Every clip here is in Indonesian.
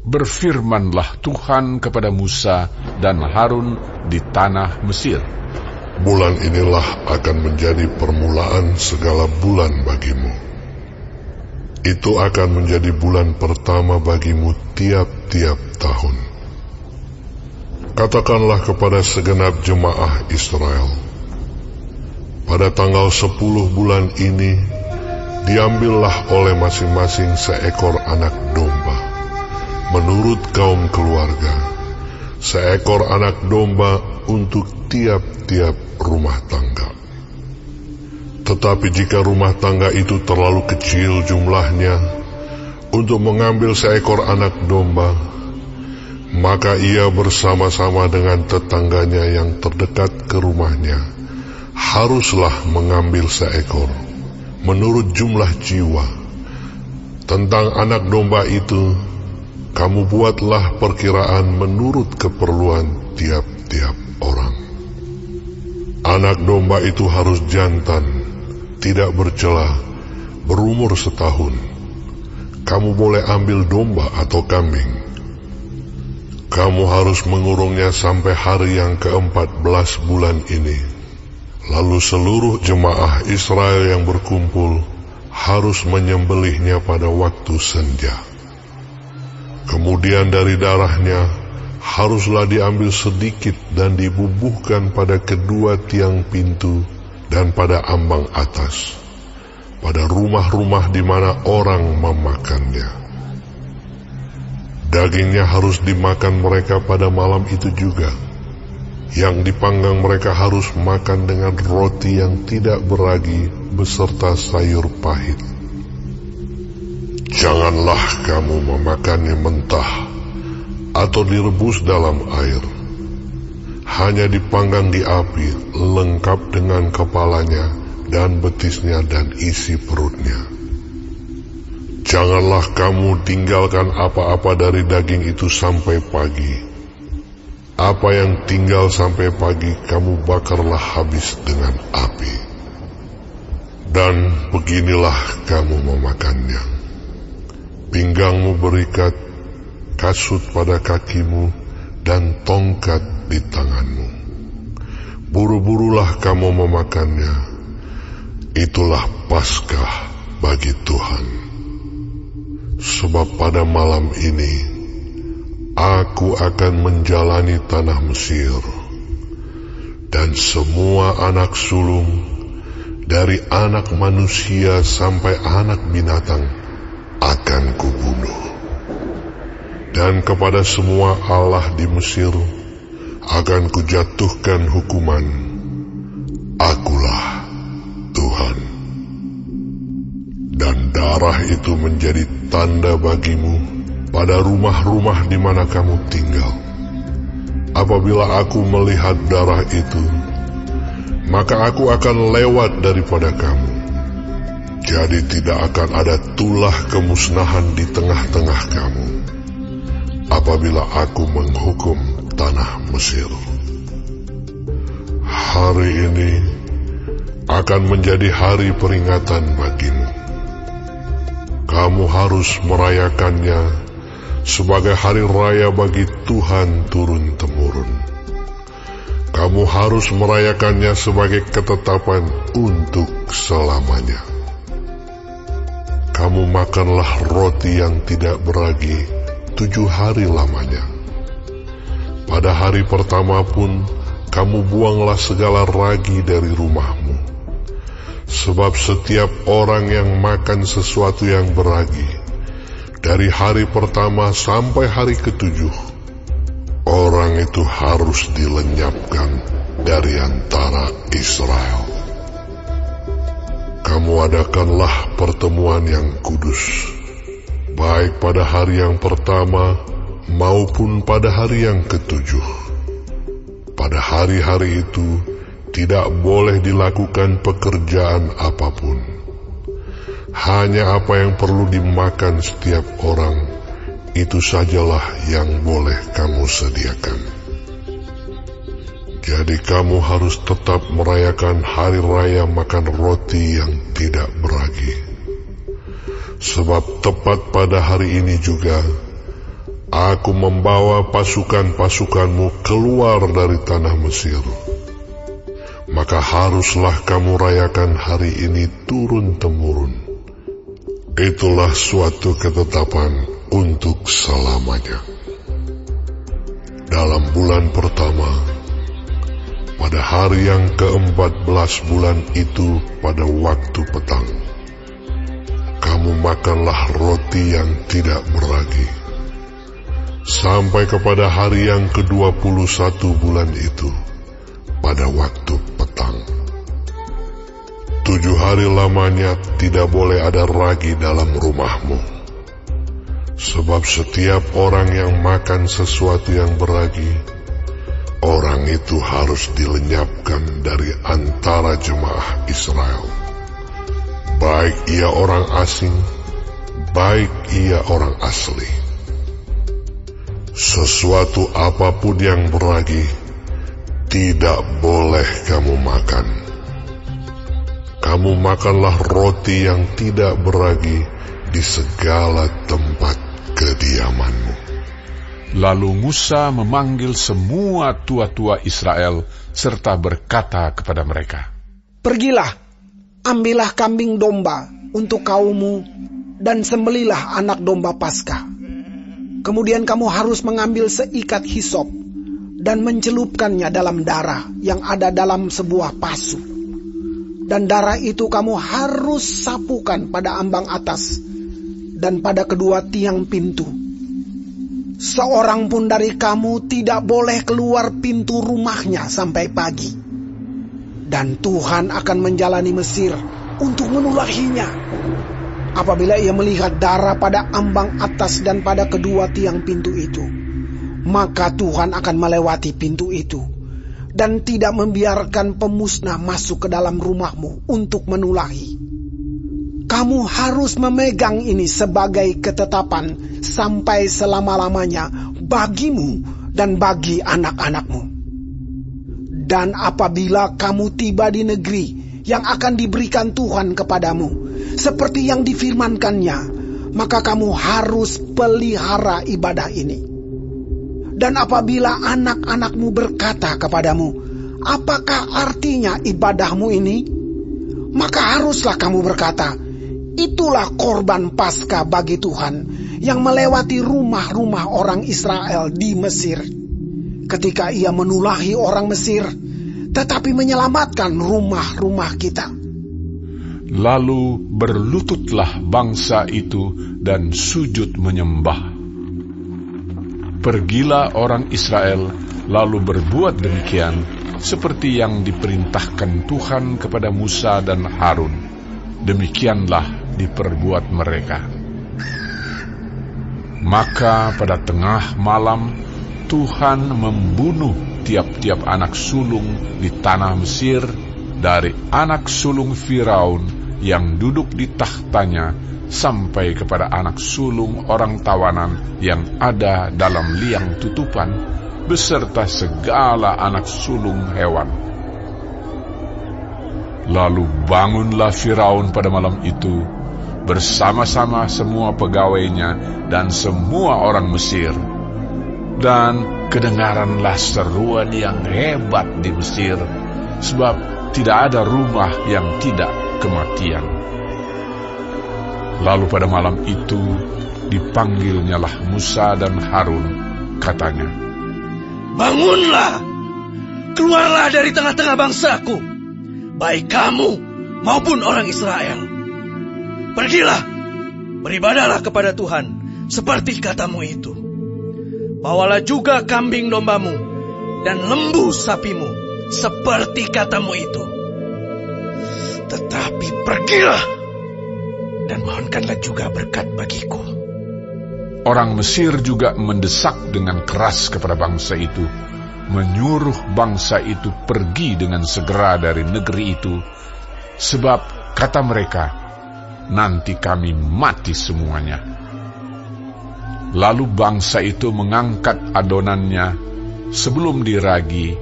Berfirmanlah Tuhan kepada Musa dan Harun di tanah Mesir. Bulan inilah akan menjadi permulaan segala bulan bagimu. Itu akan menjadi bulan pertama bagimu tiap-tiap tahun. Katakanlah kepada segenap jemaah Israel, pada tanggal 10 bulan ini, diambillah oleh masing-masing seekor anak domba, menurut kaum keluarga, seekor anak domba untuk tiap-tiap rumah tangga. Tetapi jika rumah tangga itu terlalu kecil jumlahnya untuk mengambil seekor anak domba, maka ia bersama-sama dengan tetangganya yang terdekat ke rumahnya haruslah mengambil seekor, menurut jumlah jiwa. Tentang anak domba itu, kamu buatlah perkiraan menurut keperluan tiap-tiap orang. Anak domba itu harus jantan, tidak bercela, berumur setahun. Kamu boleh ambil domba atau kambing. Kamu harus mengurungnya sampai hari yang ke-14 bulan ini. Lalu seluruh jemaah Israel yang berkumpul harus menyembelihnya pada waktu senja. Kemudian dari darahnya haruslah diambil sedikit dan dibubuhkan pada kedua tiang pintu dan pada ambang atas, pada rumah-rumah di mana orang memakannya. Dagingnya harus dimakan mereka pada malam itu juga. Yang dipanggang mereka harus makan dengan roti yang tidak beragi beserta sayur pahit. Janganlah kamu memakannya mentah atau direbus dalam air. Hanya dipanggang di api, lengkap dengan kepalanya dan betisnya dan isi perutnya. Janganlah kamu tinggalkan apa-apa dari daging itu sampai pagi. Apa yang tinggal sampai pagi kamu bakarlah habis dengan api. Dan beginilah kamu memakannya. Pinggangmu berikat, kasut pada kakimu, dan tongkat di tanganmu. Buru-burulah kamu memakannya. Itulah Paskah bagi Tuhan. Sebab pada malam ini, aku akan menjalani tanah Mesir, dan semua anak sulung, dari anak manusia sampai anak binatang, akan kubunuh. Dan kepada semua allah di Mesir, akan kujatuhkan hukuman. Akulah Tuhan. Dan darah itu menjadi tanda bagimu pada rumah-rumah di mana kamu tinggal. Apabila aku melihat darah itu, maka aku akan lewat daripada kamu. Jadi tidak akan ada tulah kemusnahan di tengah-tengah kamu, apabila aku menghukum tanah Mesir. Hari ini akan menjadi hari peringatan bagimu. Kamu harus merayakannya sebagai hari raya bagi Tuhan turun-temurun. Kamu harus merayakannya sebagai ketetapan untuk selamanya. Kamu makanlah roti yang tidak beragi 7 hari lamanya. Pada hari pertama pun kamu buanglah segala ragi dari rumahmu. Sebab setiap orang yang makan sesuatu yang beragi, dari hari pertama sampai hari ke-7, orang itu harus dilenyapkan dari antara Israel. Kamu adakanlah pertemuan yang kudus, baik pada hari yang pertama maupun pada hari yang ke-7. Pada hari-hari itu, tidak boleh dilakukan pekerjaan apapun. Hanya apa yang perlu dimakan setiap orang, itu sajalah yang boleh kamu sediakan. Jadi kamu harus tetap merayakan hari raya makan roti yang tidak beragi. Sebab tepat pada hari ini juga, Aku membawa pasukan-pasukanmu keluar dari tanah Mesir. Maka haruslah kamu rayakan hari ini turun-temurun. Itulah suatu ketetapan untuk selamanya. Dalam bulan pertama, pada hari yang ke-14 bulan itu pada waktu petang, kamu makanlah roti yang tidak beragi. Sampai kepada hari yang ke-21 bulan itu, pada waktu petang. 7 hari lamanya tidak boleh ada ragi dalam rumahmu. Sebab setiap orang yang makan sesuatu yang beragi, orang itu harus dilenyapkan dari antara jemaah Israel. Baik ia orang asing, baik ia orang asli. Sesuatu apapun yang beragi, tidak boleh kamu makan. Kamu makanlah roti yang tidak beragi di segala tempat kediamanmu. Lalu Musa memanggil semua tua-tua Israel serta berkata kepada mereka, "Pergilah, ambillah kambing domba untuk kaummu dan sembelilah anak domba Paskah. Kemudian kamu harus mengambil seikat hisop dan mencelupkannya dalam darah yang ada dalam sebuah pasu. Dan darah itu kamu harus sapukan pada ambang atas dan pada kedua tiang pintu. Seorang pun dari kamu tidak boleh keluar pintu rumahnya sampai pagi. Dan Tuhan akan menjalani Mesir untuk menulahinya. Apabila ia melihat darah pada ambang atas dan pada kedua tiang pintu itu, maka Tuhan akan melewati pintu itu dan tidak membiarkan pemusnah masuk ke dalam rumahmu untuk menulahi. Kamu harus memegang ini sebagai ketetapan sampai selama-lamanya bagimu dan bagi anak-anakmu. Dan apabila kamu tiba di negeri yang akan diberikan Tuhan kepadamu, seperti yang difirmankannya, maka kamu harus pelihara ibadah ini. Dan apabila anak-anakmu berkata kepadamu, apakah artinya ibadahmu ini? Maka haruslah kamu berkata, itulah korban Paskah bagi Tuhan yang melewati rumah-rumah orang Israel di Mesir, ketika ia menulahi orang Mesir, tetapi menyelamatkan rumah-rumah kita. Lalu berlututlah bangsa itu dan sujud menyembah. Pergilah orang Israel lalu berbuat demikian seperti yang diperintahkan Tuhan kepada Musa dan Harun. Demikianlah diperbuat mereka. Maka pada tengah malam Tuhan membunuh tiap-tiap anak sulung di tanah Mesir, dari anak sulung Firaun yang duduk di tahtanya sampai kepada anak sulung orang tawanan yang ada dalam liang tutupan, beserta segala anak sulung hewan. Lalu bangunlah Firaun pada malam itu bersama-sama semua pegawainya dan semua orang Mesir. Dan kedengaranlah seruan yang hebat di Mesir, sebab tidak ada rumah yang tidak kematian. Lalu pada malam itu dipanggilnyalah Musa dan Harun, katanya, "Bangunlah, keluarlah dari tengah-tengah bangsaku, baik kamu maupun orang Israel. Pergilah, beribadahlah kepada Tuhan seperti katamu itu. Bawalah juga kambing dombamu dan lembu sapimu seperti katamu itu. Tetapi pergilah dan mohonkanlah juga berkat bagiku." Orang Mesir juga mendesak dengan keras kepada bangsa itu, menyuruh bangsa itu pergi dengan segera dari negeri itu, sebab kata mereka, nanti kami mati semuanya. Lalu bangsa itu mengangkat adonannya sebelum diragi,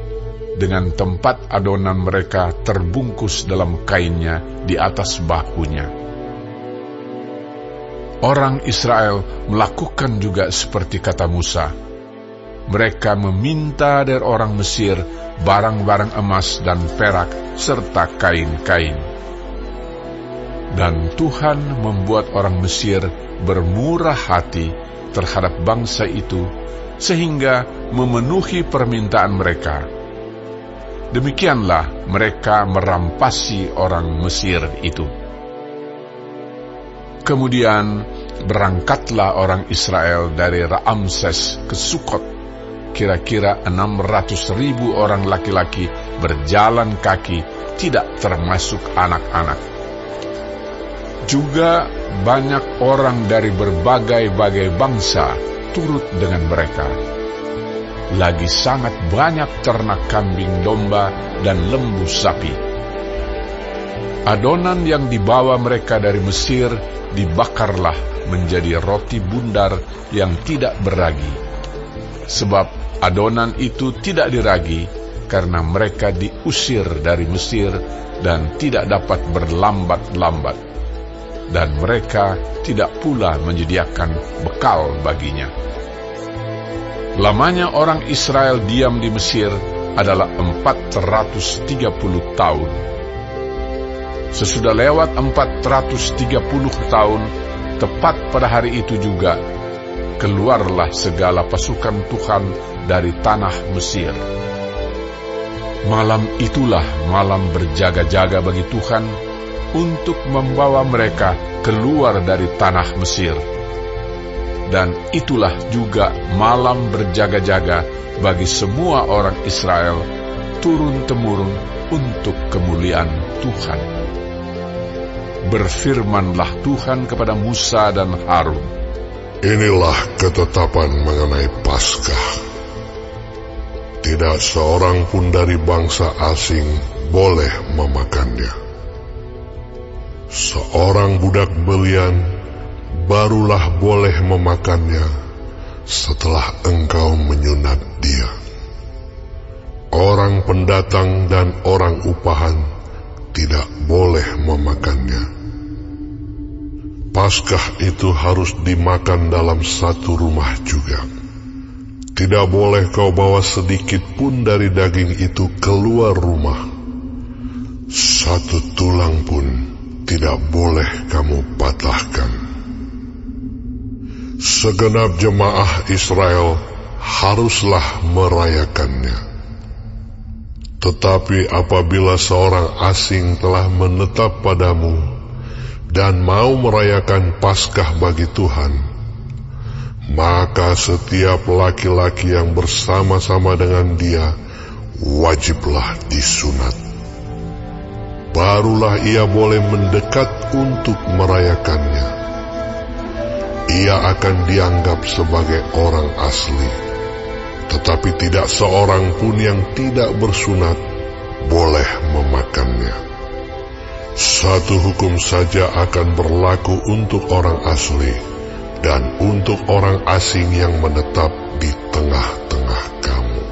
dengan tempat adonan mereka terbungkus dalam kainnya di atas bahunya. Orang Israel melakukan juga seperti kata Musa. Mereka meminta dari orang Mesir barang-barang emas dan perak serta kain-kain. Dan Tuhan membuat orang Mesir bermurah hati terhadap bangsa itu, sehingga memenuhi permintaan mereka. Demikianlah mereka merampasi orang Mesir itu. Kemudian berangkatlah orang Israel dari Raamses ke Sukot. Kira-kira 600.000 orang laki-laki berjalan kaki, tidak termasuk anak-anak. Juga banyak orang dari berbagai-bagai bangsa turut dengan mereka. Lagi sangat banyak ternak kambing domba dan lembu sapi. Adonan yang dibawa mereka dari Mesir dibakarlah menjadi roti bundar yang tidak beragi. Sebab adonan itu tidak diragi karena mereka diusir dari Mesir dan tidak dapat berlambat-lambat. Dan mereka tidak pula menyediakan bekal baginya. Lamanya orang Israel diam di Mesir adalah 430 tahun. Sesudah lewat 430 tahun, tepat pada hari itu juga, keluarlah segala pasukan Tuhan dari tanah Mesir. Malam itulah malam berjaga-jaga bagi Tuhan untuk membawa mereka keluar dari tanah Mesir. Dan itulah juga malam berjaga-jaga bagi semua orang Israel turun-temurun untuk kemuliaan Tuhan. Berfirmanlah Tuhan kepada Musa dan Harun. Inilah ketetapan mengenai Paskah. Tidak seorang pun dari bangsa asing boleh memakannya. Seorang budak belian barulah boleh memakannya setelah engkau menyunat dia. Orang pendatang dan orang upahan tidak boleh memakannya. Paskah itu harus dimakan dalam satu rumah juga. Tidak boleh kau bawa sedikit pun dari daging itu keluar rumah. Satu tulang pun tidak boleh kamu patahkan. Segenap jemaah Israel haruslah merayakannya. Tetapi apabila seorang asing telah menetap padamu dan mau merayakan Paskah bagi Tuhan, maka setiap laki-laki yang bersama-sama dengan dia wajiblah disunat. Barulah ia boleh mendekat untuk merayakannya. Ia akan dianggap sebagai orang asli, tetapi tidak seorang pun yang tidak bersunat boleh memakannya. Satu hukum saja akan berlaku untuk orang asli dan untuk orang asing yang menetap di tengah-tengah kamu.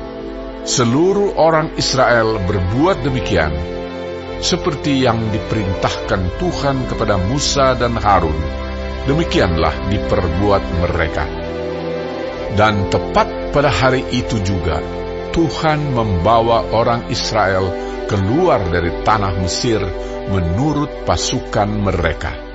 Seluruh orang Israel berbuat demikian, seperti yang diperintahkan Tuhan kepada Musa dan Harun. Demikianlah diperbuat mereka. Dan tepat pada hari itu juga, Tuhan membawa orang Israel keluar dari tanah Mesir menurut pasukan mereka.